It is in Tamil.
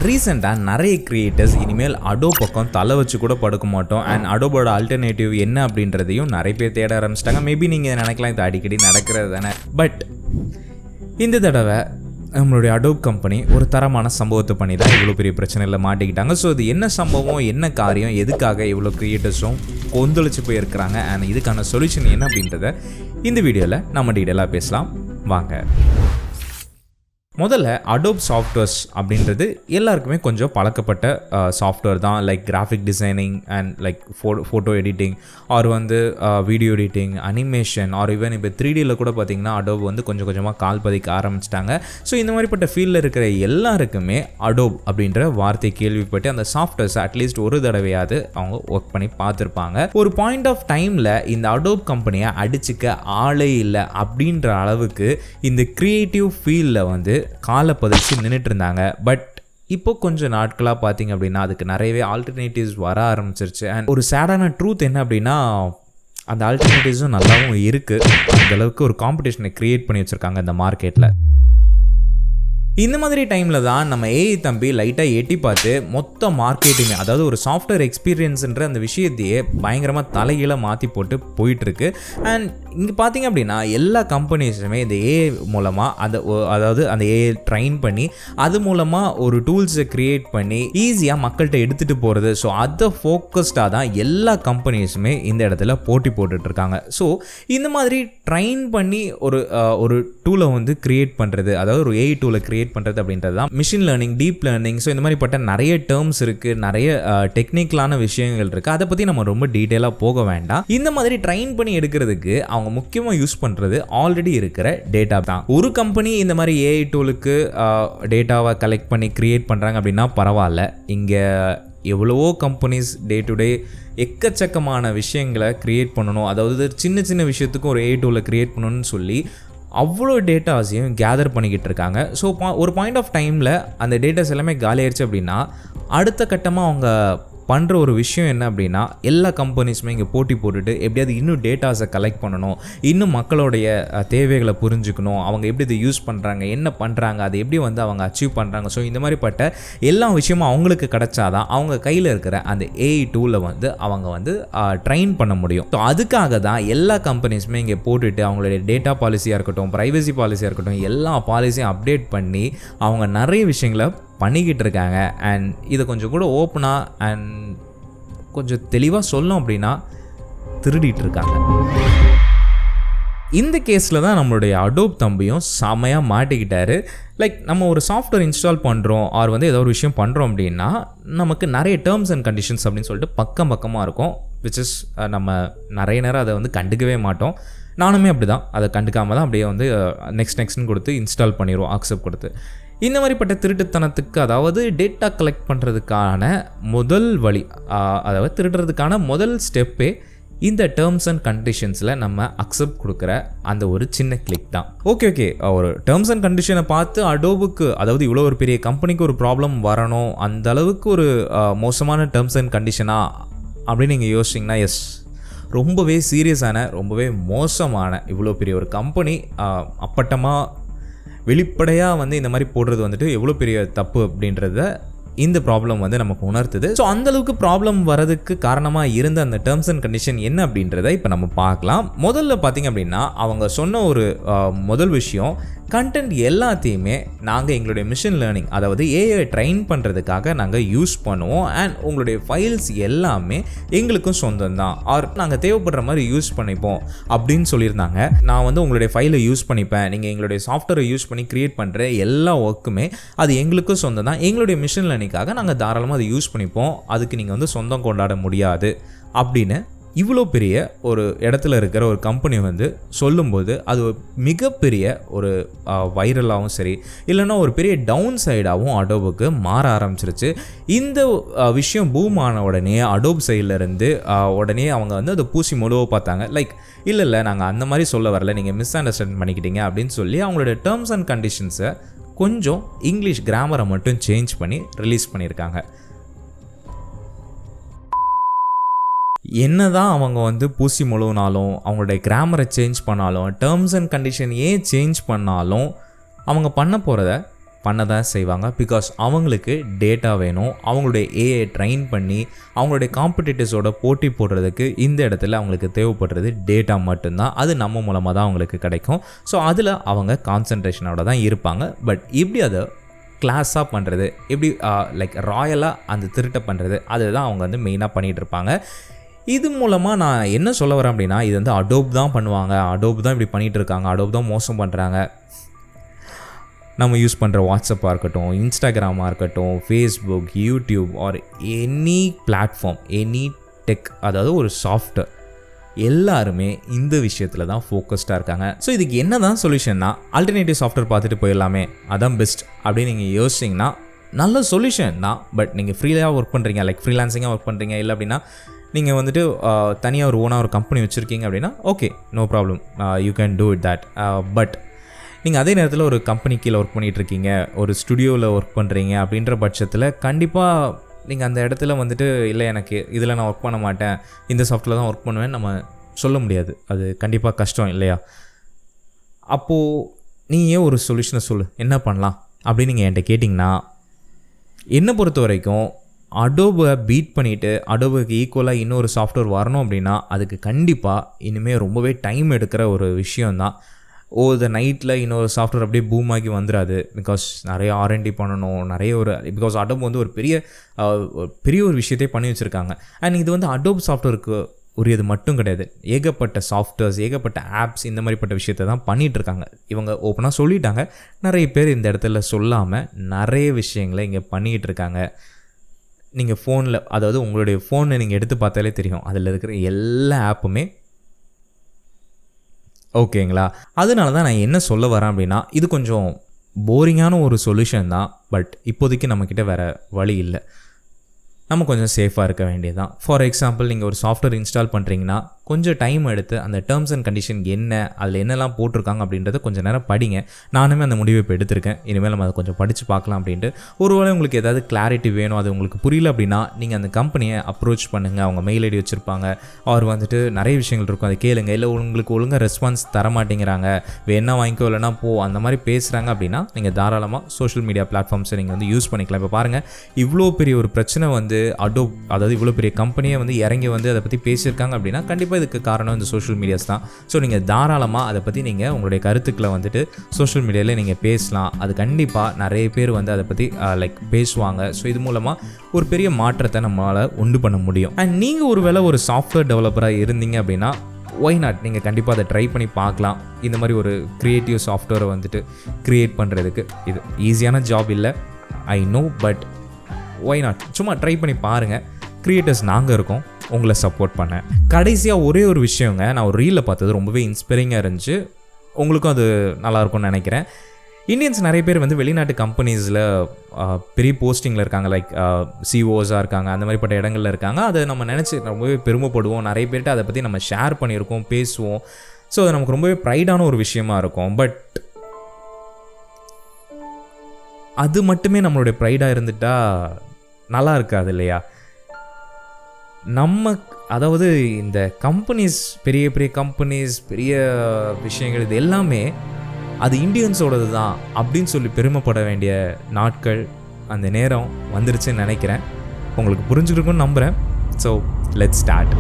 ரீசெண்டாக நிறைய கிரியேட்டர்ஸ் இனிமேல் அடோப் பக்கம் தலை வச்சு கூட படுக்க மாட்டோம் அண்ட் அடோபோட ஆல்டர்னேட்டிவ் என்ன அப்படின்றதையும் நிறைய பேர் தேட ஆரம்பிச்சிட்டாங்க. மேபி நீங்கள் நினைக்கலாம் இது அடிக்கடி நடக்கிறது தானே. பட் இந்த தடவை நம்மளுடைய அடோப் கம்பெனி ஒரு தரமான சம்பவத்தை பண்ணி தான் இவ்வளோ பெரிய பிரச்சனையில் மாட்டிக்கிட்டாங்க. ஸோ இது என்ன சம்பவம், என்ன காரியம், எதுக்காக இவ்வளோ கிரியேட்டர்ஸும் கொந்தளிச்சு போயிருக்கிறாங்க அண்ட் இதுக்கான சொல்யூஷன் என்ன அப்படின்றத இந்த வீடியோவில் நம்ம டீட்டெயிலாக பேசலாம் வாங்க. முதல்ல அடோப் சாஃப்ட்வேர்ஸ் அப்படின்றது எல்லாருக்குமே கொஞ்சம் பழக்கப்பட்ட சாஃப்ட்வேர் தான். Like graphic designing and like photo editing or video editing, animation or even இப்போ 3Dயில் கூட பார்த்திங்கன்னா அடோப் கொஞ்சம் கொஞ்சமாக கால் பதிக்க ஆரம்பிச்சிட்டாங்க. ஸோ இந்த மாதிரிப்பட்ட ஃபீல்டில் இருக்கிற எல்லாருக்குமே அடோப் அப்படின்ற வார்த்தை கேள்விப்பட்டு அந்த சாஃப்ட்வேர்ஸ் அட்லீஸ்ட் ஒரு தடவையாவது அவங்க ஒர்க் பண்ணி பார்த்துருப்பாங்க. ஒரு பாயிண்ட் ஆஃப் டைமில் இந்த அடோப் கம்பெனியை அடிச்சுக்க ஆளே இல்லை அப்படின்ற அளவுக்கு இந்த க்ரியேட்டிவ் ஃபீல்டில் காலை பதிச்சு நின்றுட்டு இருந்தாங்க. பட் இப்போ கொஞ்சம் நாட்களாக பார்த்தீங்க அப்படின்னா அதுக்கு நிறையவே ஆல்டர்னேட்டிவ்ஸ் வர ஆரம்பிச்சிருச்சு. அண்ட் ஒரு சேடான ட்ரூத் என்ன அப்படின்னா அந்த ஆல்டர்னேட்டிவ்ஸும் நல்லாவும் இருக்குது. அந்தளவுக்கு ஒரு காம்படிஷனை க்ரியேட் பண்ணி வச்சுருக்காங்க இந்த மார்க்கெட்டில். இந்த மாதிரி டைமில் தான் நம்ம ஏஐ தம்பி லைட்டாக எட்டி பார்த்து மொத்த மார்க்கெட்டிங், அதாவது ஒரு சாஃப்ட்வேர் எக்ஸ்பீரியன்ஸுன்ற அந்த விஷயத்தையே பயங்கரமாக தலைகீழ மாற்றி போட்டு போயிட்டுருக்கு. அண்ட் இங்கே பார்த்தீங்க அப்படின்னா எல்லா கம்பெனிஸுமே இந்த ஏஐ மூலமாக அதாவது அந்த ஏஐ ட்ரைன் பண்ணி அது மூலமாக ஒரு டூல்ஸை க்ரியேட் பண்ணி ஈஸியாக மக்கள்கிட்ட எடுத்துகிட்டு போகிறது. ஸோ அதை ஃபோக்கஸ்டாக தான் எல்லா கம்பெனிஸுமே இந்த இடத்துல போட்டி போட்டுட்ருக்காங்க. ஸோ இந்த மாதிரி ட்ரைன் பண்ணி ஒரு டூலை க்ரியேட் பண்ணுறது, அதாவது ஒரு ஏஐ டூலை க்ரியேட் பண்ணுறது அப்படின்றது தான் machine learning, deep learning. So இந்த மாதிரிப்பட்ட நிறைய டேர்ம்ஸ் இருக்குது, நிறைய டெக்னிக்கலான விஷயங்கள் இருக்குது. அதை பற்றி நம்ம ரொம்ப டீட்டெயிலாக போக வேண்டாம். இந்த மாதிரி ட்ரைன் பண்ணி எடுக்கிறதுக்கு அவங்க முக்கியமாக யூஸ் பண்ணுறது ஆல்ரெடி இருக்கிற டேட்டா தான். ஒரு கம்பெனி இந்த மாதிரி ஏஐ டூலுக்கு டேட்டாவை கலெக்ட் பண்ணி க்ரியேட் பண்ணுறாங்க அப்படின்னா பரவாயில்ல. இங்கே எவ்வளவோ கம்பெனிஸ் டே டு டே எக்கச்சக்கமான விஷயங்களை க்ரியேட் பண்ணணும், அதாவது சின்ன சின்ன விஷயத்துக்கும் ஒரு ஏஐ டூலை க்ரியேட் பண்ணணும்னு சொல்லி அவ்வளோ டேட்டாஸையும் கேதர் பண்ணிக்கிட்டு இருக்காங்க. ஸோ ஒரு பாயிண்ட் ஆஃப் டைமில் அந்த டேட்டாஸ் எல்லாமே காலியாயிருச்சு அப்படின்னா அடுத்த கட்டமாக அவங்க பண்ணுற ஒரு விஷயம் என்ன அப்படின்னா எல்லா கம்பெனிஸுமே இங்கே போட்டி போட்டுட்டு எப்படியாவது இன்னும் டேட்டாஸை கலெக்ட் பண்ணணும், இன்னும் மக்களுடைய தேவைகளை புரிஞ்சுக்கணும், அவங்க எப்படி இதை யூஸ் பண்ணுறாங்க, என்ன பண்ணுறாங்க, அதை எப்படி அவங்க அச்சீவ் பண்ணுறாங்க. ஸோ இந்த மாதிரிப்பட்ட எல்லா விஷயமும் அவங்களுக்கு கிடச்சாதான் அவங்க கையில் இருக்கிற அந்த ஏஐ டூலை அவங்க ட்ரெயின் பண்ண முடியும். ஸோ அதுக்காக தான் எல்லா கம்பெனிஸுமே இங்கே போட்டுட்டு அவங்களுடைய டேட்டா பாலிசியாக இருக்கட்டும், ப்ரைவசி பாலிசியாக இருக்கட்டும், எல்லா பாலிசியும் அப்டேட் பண்ணி அவங்க நிறைய விஷயங்களை பண்ணிக்கிட்டு இருக்காங்க. அண்ட் இதை கொஞ்சம் கூட ஓப்பனாக அண்ட் கொஞ்சம் தெளிவாக சொல்லணும் அப்படின்னா திருடிட்டு இருக்காங்க. இந்த கேஸில் தான் நம்மளுடைய அடோப் தம்பியும் செமையாக மாட்டிக்கிட்டாரு. லைக் நம்ம ஒரு சாஃப்ட்வேர் இன்ஸ்டால் பண்ணுறோம் ஆர் ஏதோ ஒரு விஷயம் பண்ணுறோம் அப்படின்னா நமக்கு நிறைய டேர்ம்ஸ் அண்ட் கண்டிஷன்ஸ் அப்படின்னு சொல்லிட்டு பக்கமாக இருக்கும். விச் இஸ் நம்ம நிறைய நேரம் அதை கண்டுக்கவே மாட்டோம். நானுமே அப்படி தான், அதை கண்டுக்காமல் தான் அப்படியே நெக்ஸ்ட்னு கொடுத்து இன்ஸ்டால் பண்ணிடுவோம், அக்செப்ட் கொடுத்து. இந்த மாதிரிப்பட்ட திருட்டுத்தனத்துக்கு, அதாவது டேட்டா கலெக்ட் பண்ணுறதுக்கான முதல் வழி, அதாவது திருடுறதுக்கான முதல் ஸ்டெப்பே இந்த டேர்ம்ஸ் அண்ட் கண்டிஷன்ஸில் நம்ம அக்செப்ட் கொடுக்குற அந்த ஒரு சின்ன கிளிக் தான். ஓகே ஒரு டேர்ம்ஸ் அண்ட் கண்டிஷனை பார்த்து அடோபுக்கு, அதாவது இவ்வளோ ஒரு பெரிய கம்பெனிக்கு ஒரு ப்ராப்ளம் வரணும், அந்த அளவுக்கு ஒரு மோசமான டேர்ம்ஸ் அண்ட் கண்டிஷனா அப்படின்னு நீங்கள் யோசிச்சிங்கன்னா எஸ், ரொம்பவே சீரியஸான, ரொம்பவே மோசமான, இவ்வளோ பெரிய ஒரு கம்பெனி அப்பட்டமாக வெளிப்படையாக இந்த மாதிரி போடுறது எவ்வளோ பெரிய தப்பு அப்படின்றத இந்த ப்ராப்ளம் நமக்கு உணர்த்துது. ஸோ அந்தளவுக்கு ப்ராப்ளம் வரதுக்கு காரணமாக இருந்த அந்த டேர்ம்ஸ் அண்ட் கண்டிஷன் என்ன அப்படின்றத இப்போ நம்ம பார்க்கலாம். முதல்ல பார்த்திங்க அப்படின்னா அவங்க சொன்ன ஒரு முதல் விஷயம், கண்டென்ட் எல்லாத்தையுமே நாங்கள் எங்களுடைய மிஷின் லேர்னிங், அதாவது ஏஐ ட்ரெயின் பண்ணுறதுக்காக நாங்கள் யூஸ் பண்ணுவோம். அண்ட் உங்களுடைய ஃபைல்ஸ் எல்லாமே எங்களுக்கும் சொந்தம் தான், ஆர் நாங்கள் தேவைப்படுற மாதிரி யூஸ் பண்ணிப்போம் அப்படின்னு சொல்லியிருந்தாங்க. நான் உங்களுடைய ஃபைலை யூஸ் பண்ணிப்பேன், நீங்கள் எங்களுடைய சாஃப்ட்வேரை யூஸ் பண்ணி க்ரியேட் பண்ணுற எல்லா ஒர்க்குமே அது எங்களுக்கும் சொந்தம் தான், எங்களுடைய மிஷின் லேர்னிங்காக நாங்கள் தாராளமாக அதை யூஸ் பண்ணிப்போம், அதுக்கு நீங்கள் சொந்தம் கொண்டாட முடியாது அப்படின்னு இவ்வளோ பெரிய ஒரு இடத்துல இருக்கிற ஒரு கம்பெனி சொல்லும்போது அது மிகப்பெரிய ஒரு வைரலாகவும் சரி, இல்லைன்னா ஒரு பெரிய டவுன் சைடாகவும் அடோபுக்கு மாற ஆரம்பிச்சிருச்சு. இந்த விஷயம் பூம் ஆன உடனே அடோப் சைட்லேருந்து உடனே அவங்க அதை பூசி முழுவ பார்த்தாங்க. லைக் இல்லை நாங்கள் அந்த மாதிரி சொல்ல வரல, நீங்கள் மிஸ் அண்டர்ஸ்டாண்ட் பண்ணிக்கிட்டீங்க அப்படின்னு சொல்லி அவங்களோட டேர்ம்ஸ் அண்ட் கண்டிஷன்ஸை கொஞ்சம் இங்கிலீஷ் கிராமரை மட்டும் சேஞ்ச் பண்ணி ரிலீஸ் பண்ணியிருக்காங்க. என்னதான் அவங்க பூசி முழுவினாலும், அவங்களுடைய கிராமரை சேஞ்ச் பண்ணாலும், டேர்ம்ஸ் அண்ட் கண்டிஷன் ஏன் சேஞ்ச் பண்ணாலும் அவங்க பண்ண போகிறத பண்ண தான் செய்வாங்க. பிகாஸ் அவங்களுக்கு டேட்டா வேணும். அவங்களுடைய ஏஐ ட்ரெயின் பண்ணி அவங்களுடைய காம்படிட்டர்ஸோட போட்டி போடுறதுக்கு இந்த இடத்துல அவங்களுக்கு தேவைப்படுறது டேட்டா மட்டும்தான். அது நம்ம மூலமாக தான் அவங்களுக்கு கிடைக்கும். ஸோ அதில் அவங்க கான்சன்ட்ரேஷனோட தான் இருப்பாங்க. பட் இப்படி அதை கிளாஸாக பண்ணுறது, எப்படி லைக் ராயலாக அந்த திருட்டை பண்ணுறது, அதுதான் அவங்க வந்து மெயினாக பண்ணிகிட்டு இருப்பாங்க. இது மூலமாக நான் என்ன சொல்ல வரேன் அப்படின்னா, இது வந்து அடோப் தான் பண்ணுவாங்க, அடோப் தான் இப்படி பண்ணிகிட்டு இருக்காங்க, அடோப் தான் மோசம் பண்ணுறாங்க. நம்ம யூஸ் பண்ணுற வாட்ஸ்அப்பாக இருக்கட்டும், இன்ஸ்டாகிராமாக இருக்கட்டும், Facebook, YouTube or any platform, any tech, அதாவது ஒரு சாஃப்ட்வேர், எல்லாருமே இந்த விஷயத்தில் தான் ஃபோக்கஸ்டாக இருக்காங்க. ஸோ இதுக்கு என்ன தான் சொல்யூஷன்னா, ஆல்டர்னேட்டிவ் சாஃப்ட்வேர் பார்த்துட்டு போயிடலாமே, அதான் பெஸ்ட் அப்படின்னு நீங்கள் யோசிச்சிங்கன்னா நல்ல சொல்யூஷன் தான். பட் நீங்கள் ஃப்ரீயாக ஒர்க் பண்ணுறீங்க, லைக் ஃப்ரீலான்சிங்காக ஒர்க் பண்ணுறீங்க, இல்லை அப்படின்னா நீங்கள் வந்துட்டு தனியாக ஒரு ஓனாக ஒரு கம்பெனி வச்சுருக்கீங்க அப்படின்னா okay, no problem, you can do it that. But நீங்கள் அதே நேரத்தில் ஒரு கம்பெனி கீழே ஒர்க் பண்ணிகிட்ருக்கீங்க, ஒரு ஸ்டுடியோவில் ஒர்க் பண்ணுறீங்க அப்படின்ற பட்சத்தில் கண்டிப்பாக நீங்கள் அந்த இடத்துல வந்துட்டு இல்லை எனக்கு இதில் நான் ஒர்க் பண்ண மாட்டேன், இந்த சாஃப்ட்வேர் தான் ஒர்க் பண்ணுவேன் நம்ம சொல்ல முடியாது. அது கண்டிப்பாக கஷ்டம் இல்லையா? அப்போது நீயே ஒரு சொல்யூஷனை சொல்லு, என்ன பண்ணலாம் அப்படின்னு நீங்கள் என்கிட்ட கேட்டிங்கன்னா, என்னை பொறுத்த வரைக்கும் அடோபை பீட் பண்ணிவிட்டு அடோபுக்கு ஈக்குவலாக இன்னொரு சாஃப்ட்வேர் வரணும் அப்படின்னா அதுக்கு கண்டிப்பாக இனிமேல் ரொம்பவே டைம் எடுக்கிற ஒரு விஷயந்தான். இந்த நைட்டில் இன்னொரு சாஃப்ட்வேர் அப்படியே பூம் ஆகி வந்துடாது. பிகாஸ் நிறைய R&D பண்ணணும், நிறைய பிகாஸ் அடோப் வந்து ஒரு பெரிய ஒரு விஷயத்தையே பண்ணி வச்சுருக்காங்க. அண்ட் இது வந்து அடோப் சாஃப்ட்வேருக்கு உரியது மட்டும் கிடையாது, ஏகப்பட்ட சாஃப்ட்வேர்ஸ், ஏகப்பட்ட ஆப்ஸ், இந்த மாதிரிப்பட்ட விஷயத்தை தான் பண்ணிகிட்ருக்காங்க. இவங்க ஓப்பனாக சொல்லிட்டாங்க, நிறைய பேர் இந்த இடத்துல சொல்லாமல் நிறைய விஷயங்களை இங்கே பண்ணிக்கிட்டு இருக்காங்க. நீங்கள் ஃபோனில், அதாவது உங்களுடைய ஃபோனை நீங்கள் எடுத்து பார்த்தாலே தெரியும், அதில் இருக்கிற எல்லா ஆப்புமே ஓகேங்களா. அதனால தான் நான் என்ன சொல்ல வரேன் அப்படின்னா, இது கொஞ்சம் போரிங்கான ஒரு சொல்யூஷன் தான். பட் இப்போதைக்கு நம்மக்கிட்ட வேறு வழி இல்லை, நம்ம கொஞ்சம் சேஃபாக இருக்க வேண்டியது தான். ஃபார் எக்ஸாம்பிள், நீங்கள் ஒரு சாஃப்ட்வேர் இன்ஸ்டால் பண்ணுறீங்கன்னா கொஞ்சம் டைம் எடுத்து அந்த டேர்ம்ஸ் அண்ட் கண்டிஷன் என்ன, அதில் என்னெல்லாம் போட்டிருக்காங்க அப்படின்றத கொஞ்சம் நேரம் படிங்க. நானுமே அந்த முடிவை இப்போ எடுத்திருக்கேன், இனிமேல் நம்ம அதை கொஞ்சம் படித்து பார்க்கலாம் அப்படின்ட்டு. ஒருவேளை உங்களுக்கு ஏதாவது கிளாரிட்டி வேணும், அது உங்களுக்கு புரியல அப்படின்னா நீங்கள் அந்த கம்பெனியை அப்ரோச் பண்ணுங்கள். அவங்க மெயில் ஐடி வச்சுருப்பாங்க, அவர் வந்துட்டு நிறைய விஷயங்கள் இருக்கும், அதை கேளுங்க. இல்லை உங்களுக்கு ஒழுங்காக ரெஸ்பான்ஸ் தர மாட்டேங்கிறாங்க, வேணா வாங்கிக்கோ இல்லைனா போ, அந்த மாதிரி பேசுகிறாங்க அப்படின்னா நீங்கள் தாராளமாக சோஷியல் மீடியா பிளாட்ஃபார்ம்ஸை நீங்கள் வந்து யூஸ் பண்ணிக்கலாம். இப்போ பாருங்கள், இவ்வளோ பெரிய ஒரு பிரச்சனை வந்து அடோப், அதாவது இவ்வளோ பெரிய கம்பெனியை வந்து இறங்கி வந்து அதை பற்றி பேசியிருக்காங்க அப்படின்னா கண்டிப்பாக இதுக்கு காரணம் இந்த சோஷியல் மீடியாஸ் தான். ஸோ நீங்கள் தாராளமாக அதை பற்றி நீங்கள் உங்களுடைய கருத்துக்களை வந்துட்டு சோஷியல் மீடியாவில் நீங்கள் பேசலாம். அது கண்டிப்பாக நிறைய பேர் வந்து அதை பற்றி லைக் பேசுவாங்க. ஸோ இது மூலமாக ஒரு பெரிய மாற்றத்தை நம்மளால் உண்டு பண்ண முடியும். அண்ட் நீங்கள் ஒருவேளை ஒரு சாஃப்ட்வேர் டெவலப்பராக இருந்தீங்க அப்படின்னா ஒய் நாட், நீங்கள் கண்டிப்பாக அதை ட்ரை பண்ணி பார்க்கலாம். இந்த மாதிரி ஒரு க்ரியேட்டிவ் சாஃப்ட்வேரை வந்துட்டு க்ரியேட் பண்ணுறதுக்கு இது ஈஸியான ஜாப் இல்லை, I know. But why not, சும்மா ட்ரை பண்ணி பாருங்கள். க்ரியேட்டர்ஸ் நாங்கள் இருக்கோம் உங்களை சப்போர்ட் பண்ண. கடைசியாக ஒரே ஒரு விஷயங்க, நான் ஒரு ரீலில் பார்த்தது ரொம்பவே இன்ஸ்பைரிங்காக இருந்துச்சு, உங்களுக்கும் அது நல்லாயிருக்கும்னு நினைக்கிறேன். இந்தியன்ஸ் நிறைய பேர் வந்து வெளிநாட்டு கம்பெனிஸில் பெரிய போஸ்டிங்கில் இருக்காங்க, லைக் சிஓஸாக இருக்காங்க, அந்த மாதிரிப்பட்ட இடங்களில் இருக்காங்க. அதை நம்ம நினச்சி ரொம்பவே பெருமைப்படுவோம், நிறைய பேர்கிட்ட அதை பற்றி நம்ம ஷேர் பண்ணியிருக்கோம், பேசுவோம். ஸோ அது நமக்கு ரொம்பவே ப்ரைடான ஒரு விஷயமா இருக்கும். பட் அது மட்டுமே நம்மளுடைய ப்ரைடாக இருந்துட்டால் நல்லா இருக்காது இல்லையா? நம்ம, அதாவது இந்த கம்பெனிஸ், பெரிய பெரிய கம்பெனிஸ், பெரிய விஷயங்கள், இது எல்லாமே அது இந்தியன்ஸோடது தான் அப்படின்னு சொல்லி பெருமைப்பட வேண்டிய நாட்கள், அந்த நேரம் வந்துருச்சுன்னு நினைக்கிறேன். உங்களுக்கு புரிஞ்சுருக்குன்னு நம்புகிறேன். So let's start.